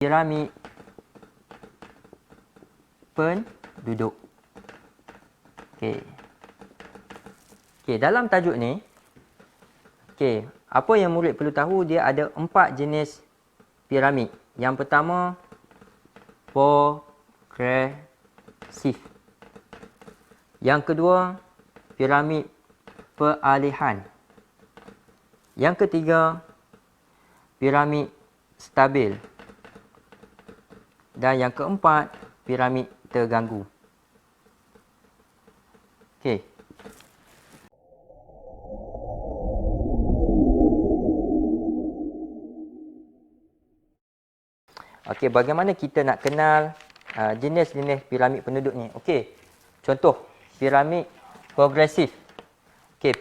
piramid penduduk. Okey. Okey, dalam tajuk ni, okey, apa yang murid perlu tahu, dia ada 4 jenis piramid. Yang pertama, progresif. Yang kedua, piramid peralihan. Yang ketiga, piramid stabil. Dan yang keempat, piramid terganggu. Okey. Okey, bagaimana kita nak kenal jenis-jenis piramid penduduk ni? Okey. Contoh, piramid progresif. Okey,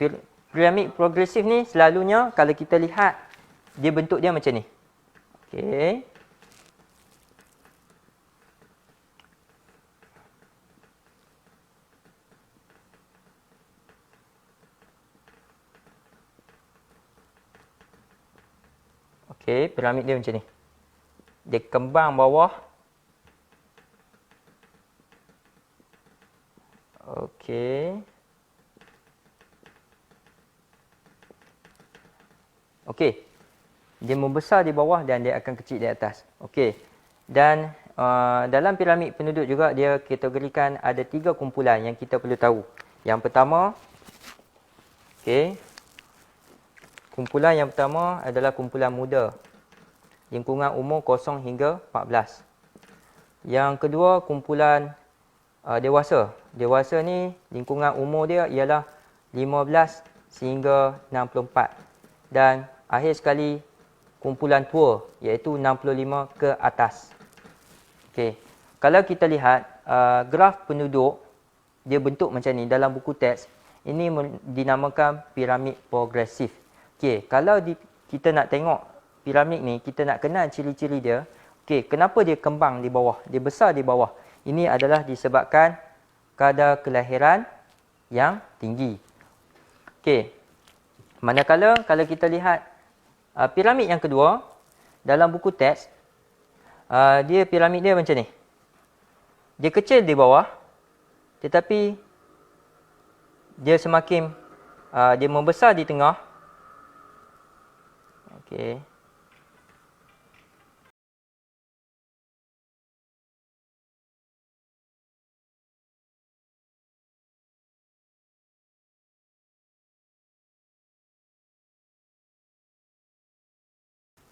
piramid progresif ni selalunya kalau kita lihat, dia bentuk dia macam ni. Okey. Okey, piramid dia macam ni. Dia kembang bawah. Okey. Okey. Dia membesar di bawah dan dia akan kecil di atas. Okey. Dan dalam piramid penduduk juga dia kategorikan ada 3 kumpulan yang kita perlu tahu. Yang pertama, okey. Kumpulan yang pertama adalah kumpulan muda. Lingkungan umur 0 hingga 14. Yang kedua, kumpulan dewasa. Dewasa ni lingkungan umur dia ialah 15 sehingga 64. Dan akhir sekali, kumpulan tua iaitu 65 ke atas. Okey. Kalau kita lihat graf penduduk, dia bentuk macam ni dalam buku teks. Ini dinamakan piramid progresif. Okey, kalau kita nak tengok piramid ni, kita nak kenal ciri-ciri dia. Okey, kenapa dia kembang di bawah? Dia besar di bawah. Ini adalah disebabkan kadar kelahiran yang tinggi. Okey. Manakala kalau kita lihat piramid yang kedua dalam buku teks, dia piramid dia macam ni. Dia kecil di bawah, tetapi dia semakin dia membesar di tengah. Okey.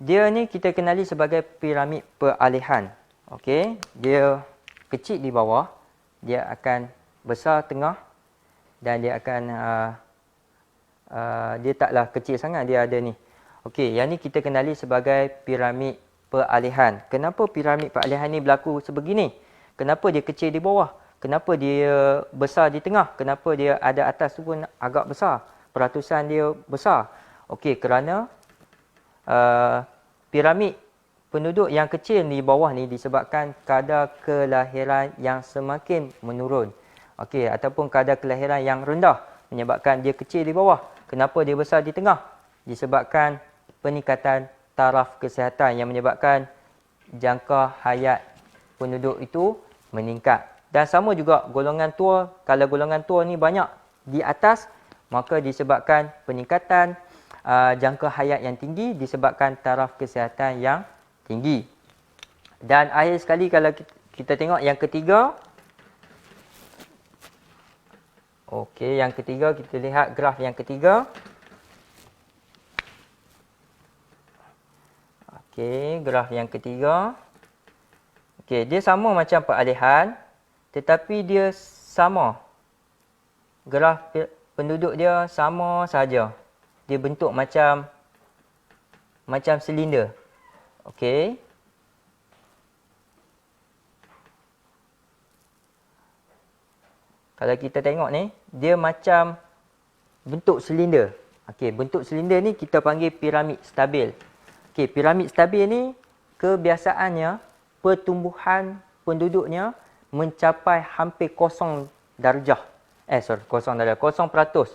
Dia ni kita kenali sebagai piramid peralihan. Okey, dia kecil di bawah, dia akan besar tengah dan dia akan dia taklah kecil sangat, dia ada ni. Okey, yang ni kita kenali sebagai piramid peralihan. Kenapa piramid peralihan ni berlaku sebegini? Kenapa dia kecil di bawah? Kenapa dia besar di tengah? Kenapa dia ada atas tu pun agak besar? Peratusan dia besar. Okey, kerana piramid penduduk yang kecil di bawah ni disebabkan kadar kelahiran yang semakin menurun. Okey, ataupun kadar kelahiran yang rendah menyebabkan dia kecil di bawah. Kenapa dia besar di tengah? Disebabkan peningkatan taraf kesihatan yang menyebabkan jangka hayat penduduk itu meningkat. Dan sama juga golongan tua, kalau golongan tua ni banyak di atas, maka disebabkan peningkatan jangka hayat yang tinggi disebabkan taraf kesihatan yang tinggi. Dan akhir sekali kalau kita tengok yang ketiga. Okey, yang ketiga kita lihat graf yang ketiga. Okey, graf yang ketiga. Okey, dia sama macam peralihan tetapi dia sama. Graf penduduk dia sama saja. Dia bentuk macam silinder. Okey. Kalau kita tengok ni, dia macam bentuk silinder. Okey, bentuk silinder ni kita panggil piramid stabil. Okey, piramid stabil ni kebiasaannya pertumbuhan penduduknya mencapai hampir 0 darjah. 0 darjah, 0%.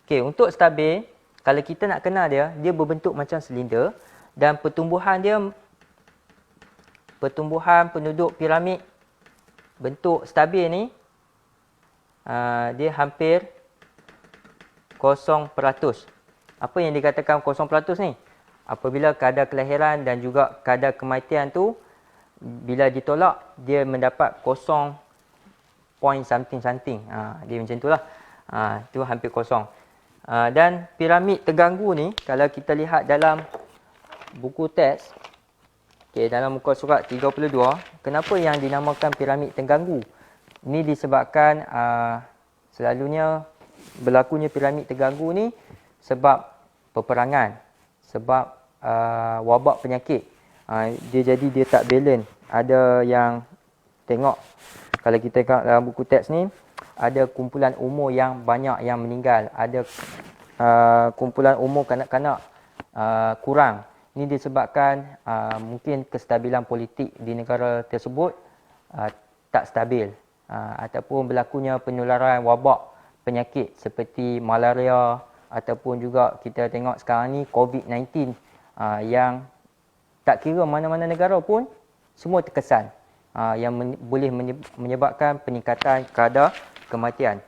Okey, untuk stabil, kalau kita nak kenal dia, dia berbentuk macam silinder dan pertumbuhan dia pertumbuhan penduduk piramid bentuk stabil ni dia hampir 0%. Apa yang dikatakan 0% ni? Apabila kadar kelahiran dan juga kadar kematian tu bila ditolak, dia mendapat 0 point something. Dia macam itulah. Itu hampir kosong. Dan piramid terganggu ni, kalau kita lihat dalam buku teks, dalam muka surat 32, kenapa yang dinamakan piramid terganggu? Ini disebabkan selalunya berlakunya piramid terganggu ni sebab peperangan, sebab wabak penyakit. Dia tak balance. Ada yang tengok, kalau kita tengok dalam buku teks ni, ada kumpulan umur yang banyak yang meninggal, ada kumpulan umur kanak-kanak kurang. Ini disebabkan mungkin kestabilan politik di negara tersebut tak stabil, ataupun berlakunya penularan wabak penyakit seperti malaria, ataupun juga kita tengok sekarang ni COVID-19 yang tak kira mana-mana negara pun semua terkesan, yang boleh menyebabkan peningkatan kadar kematian.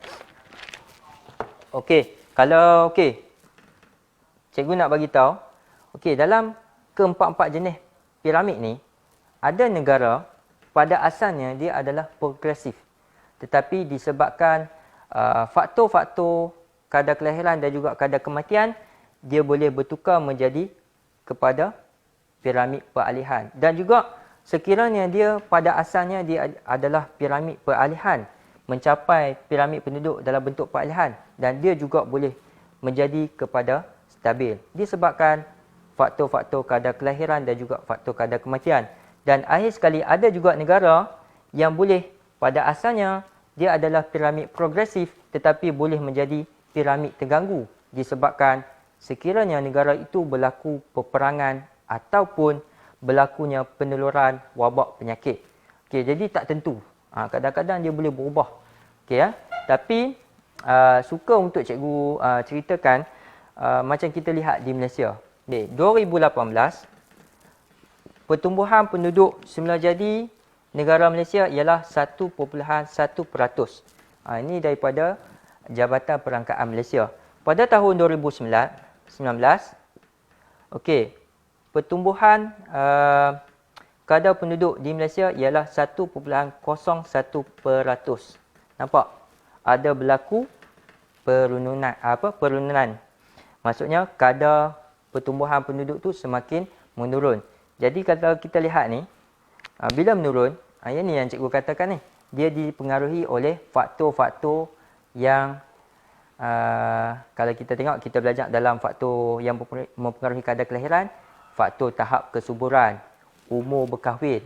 Cikgu nak bagi tahu, dalam keempat-empat jenis piramid ni, ada negara pada asalnya dia adalah progresif, tetapi disebabkan faktor-faktor kadar kelahiran dan juga kadar kematian, dia boleh bertukar menjadi kepada piramid peralihan. Dan juga sekiranya dia pada asalnya dia adalah piramid peralihan, mencapai piramid penduduk dalam bentuk peralihan, dan dia juga boleh menjadi kepada stabil disebabkan faktor-faktor kadar kelahiran dan juga faktor kadar kematian. Dan akhir sekali, ada juga negara yang boleh pada asalnya dia adalah piramid progresif tetapi boleh menjadi piramid terganggu disebabkan sekiranya negara itu berlaku peperangan ataupun berlakunya penularan wabak penyakit. Jadi tak tentu. Kadang-kadang dia boleh berubah. Tapi suka untuk cikgu ceritakan macam kita lihat di Malaysia. 2018 pertumbuhan penduduk semula jadi negara Malaysia ialah 1.1%. Ini daripada Jabatan Perangkaan Malaysia. Pada tahun 2019, pertumbuhan kadar penduduk di Malaysia ialah 1.01%. Nampak? Ada berlaku penurunan. Maksudnya kadar pertumbuhan penduduk tu semakin menurun. Jadi kalau kita lihat ni, bila menurun, ini yang cikgu katakan ni, dia dipengaruhi oleh faktor-faktor yang kalau kita tengok, kita belajar dalam faktor yang mempengaruhi kadar kelahiran, faktor tahap kesuburan, umur berkahwin,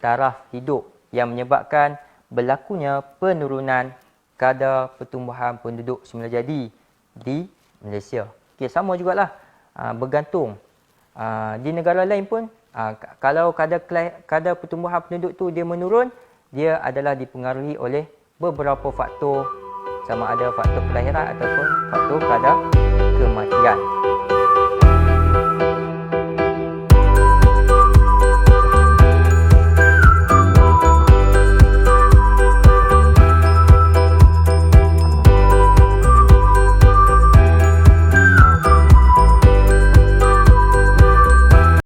taraf hidup yang menyebabkan berlakunya penurunan kadar pertumbuhan penduduk semula jadi di Malaysia. Sama jugalah, bergantung. Di negara lain pun, kalau kadar pertumbuhan penduduk tu dia menurun, dia adalah dipengaruhi oleh beberapa faktor, sama ada faktor kelahiran ataupun faktor kadar kematian.